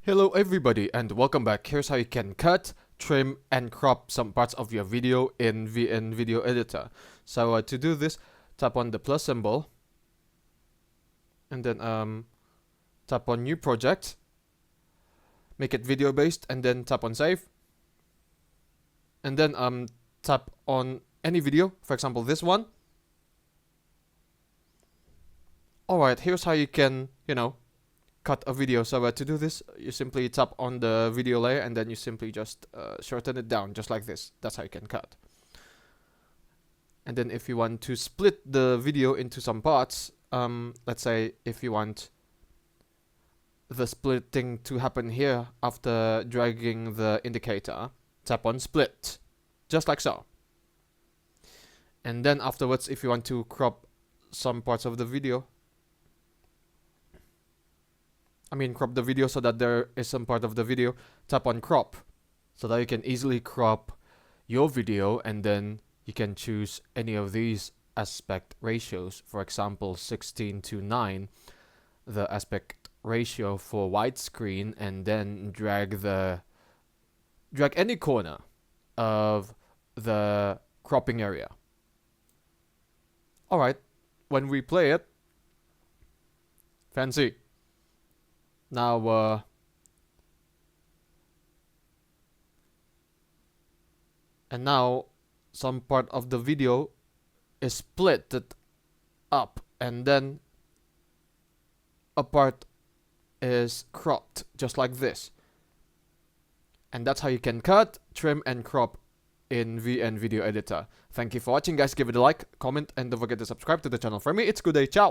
Hello everybody and welcome back. Here's how you can cut, trim and crop some parts of your video in VN Video Editor. So to do this, tap on the plus symbol and then tap on new project, make it video based, and then tap on save, and then tap on any video, for example this one. Alright, here's how you can, cut a video. So to do this, you simply tap on the video layer and then you simply just shorten it down, just like this. That's how you can cut. And then if you want to split the video into some parts, let's say if you want the splitting to happen here after dragging the indicator, tap on split, just like so. And then afterwards, if you want to crop some parts of the video, crop the video so that there is some part of the video, tap on crop, so that you can easily crop your video, and then you can choose any of these aspect ratios. For example, 16:9, the aspect ratio for widescreen, and then drag any corner of the cropping area. Alright, when we play it, fancy. Now, and now some part of the video is split up, and then a part is cropped, just like this. And that's how you can cut, trim, and crop in VN Video Editor. Thank you for watching, guys. Give it a like, comment, and don't forget to subscribe to the channel. For me, it's good day. Ciao!